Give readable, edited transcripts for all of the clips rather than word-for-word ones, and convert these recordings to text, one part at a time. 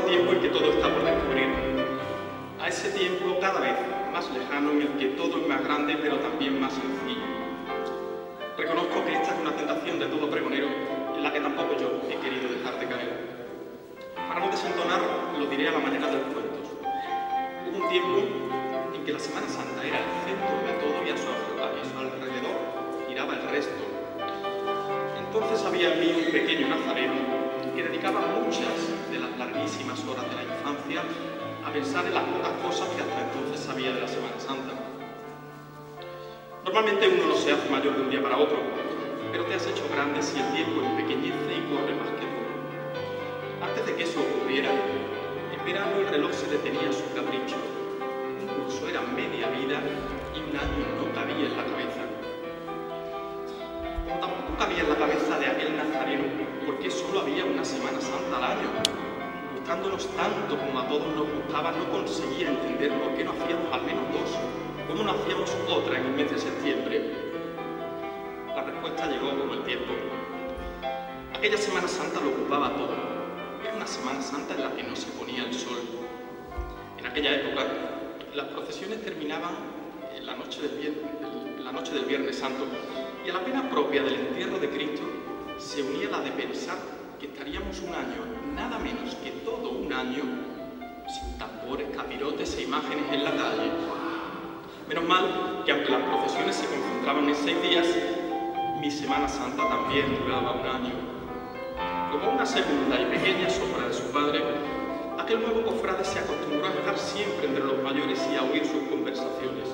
tiempo en que todo está por descubrir. A ese tiempo cada vez más lejano en el que todo es más grande pero también más sencillo. Reconozco que esta es una tentación de todo pregonero en la que tampoco yo he querido dejar de caer. Para no desentonar, lo diré a la manera de los cuentos. Hubo un tiempo en que la Semana Santa era el centro de todo y a su alrededor giraba el resto. Entonces había en mí un pequeño nazareno que dedicaba muchas de las larguísimas horas de la infancia a pensar en las pocas cosas que hasta entonces sabía de la Semana Santa. Normalmente uno no se hace mayor de un día para otro, pero te has hecho grande si el tiempo empequeñece y corre más que tú. Antes de que eso ocurriera, en verano el reloj se detenía a su capricho. Un curso era media vida y un año no cabía en la cabeza. Como tampoco cabía en la cabeza de aquel nazareno, porque solo había una Semana Santa al año. Gustándonos tanto como a todos nos gustaba, no conseguía entender por qué no hacíamos al menos dos. ¿Cómo no hacíamos otra en el mes de septiembre? La respuesta llegó con el tiempo. Aquella Semana Santa lo ocupaba todo. Era una Semana Santa en la que no se ponía el sol. En aquella época, las procesiones terminaban en la noche del Viernes Santo, y a la pena propia del entierro de Cristo se unía la de pensar que estaríamos un año, nada menos que todo un año, sin tambores, capirotes e imágenes en la calle. Menos mal que aunque las procesiones se concentraban en 6 días, mi Semana Santa también duraba un año. Como una segunda y pequeña sombra de su padre, aquel nuevo cofrade se acostumbró a estar siempre entre los mayores y a oír sus conversaciones.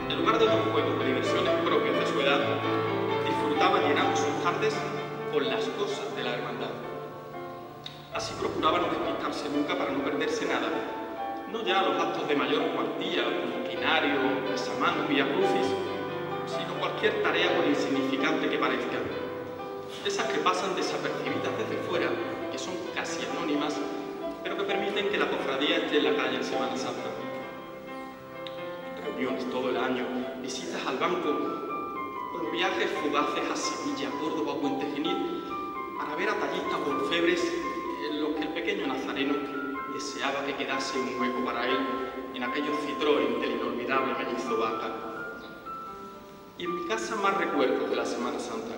En lugar de otros juegos o diversiones propias de su edad, disfrutaba llenando sus tardes con las cosas de la hermandad. Así procuraba no despistarse nunca para no perderse nada. No ya los actos de mayor cuantía, como quinario, besamán o vía crucis, sino cualquier tarea por insignificante que parezca. Esas que pasan desapercibidas desde fuera, que son casi anónimas, pero que permiten que la cofradía esté en la calle en Semana Santa. Reuniones todo el año, visitas al banco, o los viajes fugaces a Sevilla, Córdoba o Puente Genil, para ver a tallistas o orfebres en los que el pequeño nazareno deseaba que quedase un hueco para él en aquellos Citroën del inolvidable mellizo Vaca. Y en mi casa más recuerdos de la Semana Santa,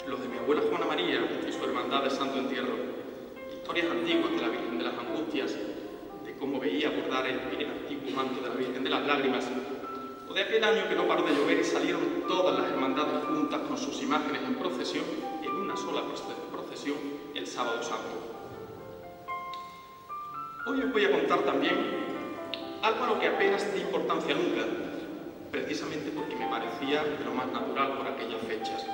los de mi abuela Juana María y su hermandad de Santo Entierro, historias antiguas de la Virgen de las Angustias, de cómo veía bordar el antiguo manto de la Virgen de las Lágrimas, o de aquel año que no paró de llover y salieron todas las hermandades juntas con sus imágenes en procesión, en una sola procesión, el Sábado Santo. Hoy os voy a contar también algo a lo que apenas di importancia nunca, precisamente porque me parecía lo más natural por aquellas fechas.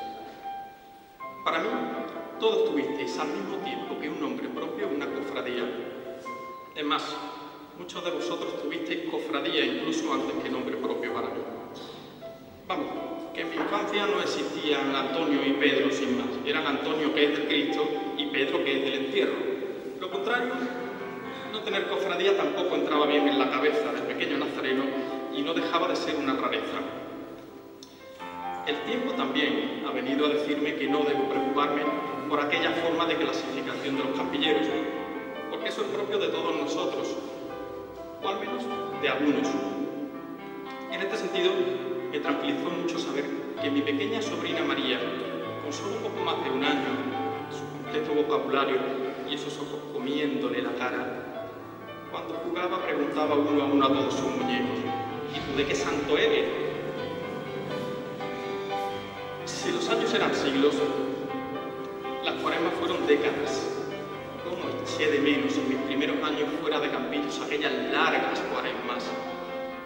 Para mí, todos tuvisteis al mismo tiempo que un nombre propio una cofradía. Es más, muchos de vosotros tuvisteis cofradía incluso antes que nombre propio para mí. Vamos, que en mi infancia no existían Antonio y Pedro sin más. Eran Antonio, que es del Cristo, y Pedro, que es del entierro. Lo contrario, no tener cofradía tampoco entraba bien en la cabeza del pequeño nazareno y no dejaba de ser una rareza. El tiempo también ha venido a decirme que no debo preocuparme por aquella forma de clasificación de los campilleros, porque eso es propio de todos nosotros, o al menos de algunos. En este sentido, me tranquilizó mucho saber que mi pequeña sobrina María, con solo un poco más de un año, su completo vocabulario y esos ojos comiéndole la cara, cuando jugaba preguntaba uno a uno a todos sus muñecos: ¿y tú de qué santo eres? Si los años eran siglos, las cuaresmas fueron décadas. ¿Cómo eché de menos en mis primeros años fuera de Campillos aquellas largas cuaresmas?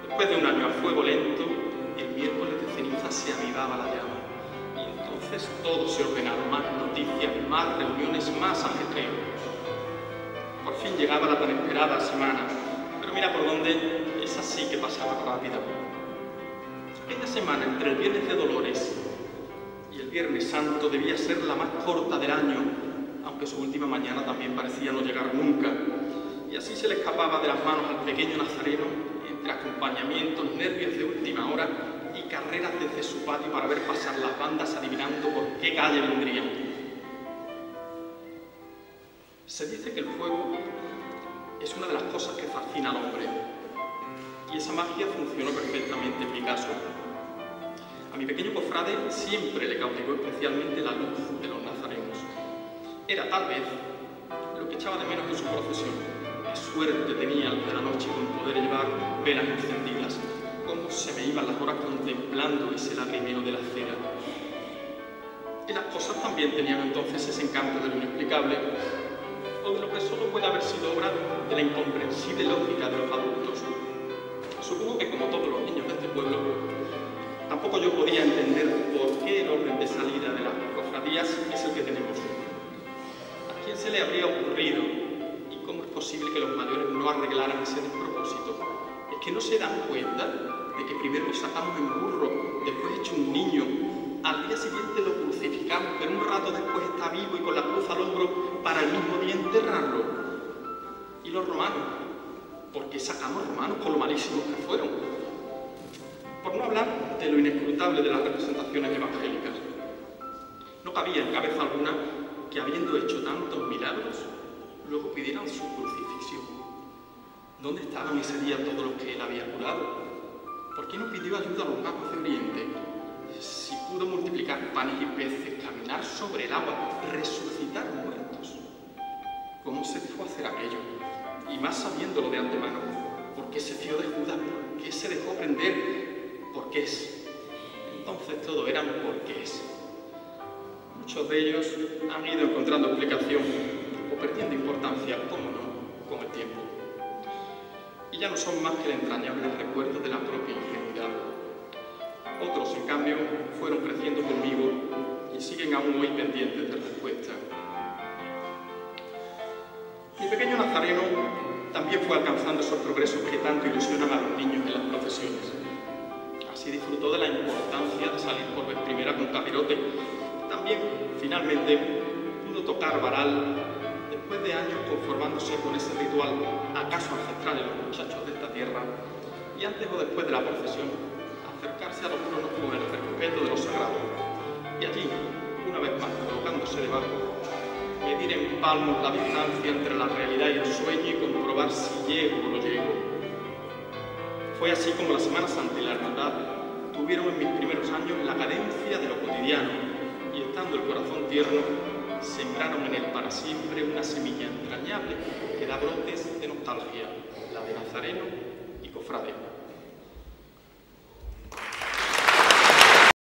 Después de un año a fuego lento, el miércoles de ceniza se avivaba la llama. Y entonces todo se ordenaba: más noticias, más reuniones, más ajetreo. Por fin llegaba la tan esperada semana, pero mira por dónde, esa sí que pasaba rápida. Aquella semana entre el Viernes de Dolores y el Viernes Santo debía ser la más corta del año, aunque su última mañana también parecía no llegar nunca. Y así se le escapaba de las manos al pequeño nazareno, entre acompañamientos, nervios de última hora y carreras desde su patio para ver pasar las bandas adivinando por qué calle vendrían. Se dice que el fuego es una de las cosas que fascina al hombre, y esa magia funcionó perfectamente en mi caso. A mi pequeño cofrade siempre le cautivó especialmente la luz de los nazarenos. Era tal vez lo que echaba de menos en su procesión. Qué suerte tenía al de la noche con poder llevar velas encendidas. Cómo se me iban las horas contemplando ese lagrimeo de la cera. Y las cosas también tenían entonces ese encanto de lo inexplicable, o de lo que solo puede haber sido obra de la incomprensible lógica de los adultos. Supongo que, como todos los niños de este pueblo, tampoco yo podía entender por qué el orden de salida de las cofradías es el que tenemos. ¿A quién se le habría ocurrido? ¿Y cómo es posible que los mayores no arreglaran ese despropósito? ¿Es que no se dan cuenta de que primero lo sacamos en burro, después hecho un niño, al día siguiente lo crucificamos, pero un rato después está vivo y con la cruz al hombro para el mismo día enterrarlo? ¿Y los romanos? ¿Por qué sacamos romanos con lo malísimos que fueron? Por no hablar de lo inescrutable de las representaciones evangélicas. No cabía en cabeza alguna que, habiendo hecho tantos milagros, luego pidieran su crucifixión. ¿Dónde estaban ese día todos los que él había curado? ¿Por qué no pidió ayuda a los magos de Oriente? Si pudo multiplicar panes y peces, caminar sobre el agua, resucitar muertos, ¿cómo se dejó hacer aquello? Y más sabiéndolo de antemano. ¿Por qué se fió de Judas? ¿Por qué se dejó prender? ¿Por qué es? Entonces todo eran por qué es. Muchos de ellos han ido encontrando explicación o perdiendo importancia, cómo no, con el tiempo. Y ya no son más que el entrañable recuerdo de la propia ingenuidad. Otros, en cambio, fueron creciendo conmigo y siguen aún hoy pendientes de respuesta. Mi pequeño nazareno también fue alcanzando esos progresos que tanto ilusionan a los niños en las procesiones. Así disfrutó de la importancia de salir por vez primera con capirote. También, finalmente, pudo tocar varal, después de años conformándose con ese ritual acaso ancestral en los muchachos de esta tierra, y antes o después de la procesión, acercarse a los tronos con el respeto de los sagrados. Y allí, una vez más, colocándose debajo, medir en palmos la distancia entre la realidad y el sueño y comprobar si llego o no llego. Fue así como la Semana Santa y la Hermandad tuvieron en mis primeros años la cadencia de lo cotidiano y, estando el corazón tierno, sembraron en él para siempre una semilla entrañable que da brotes de nostalgia, la de Nazareno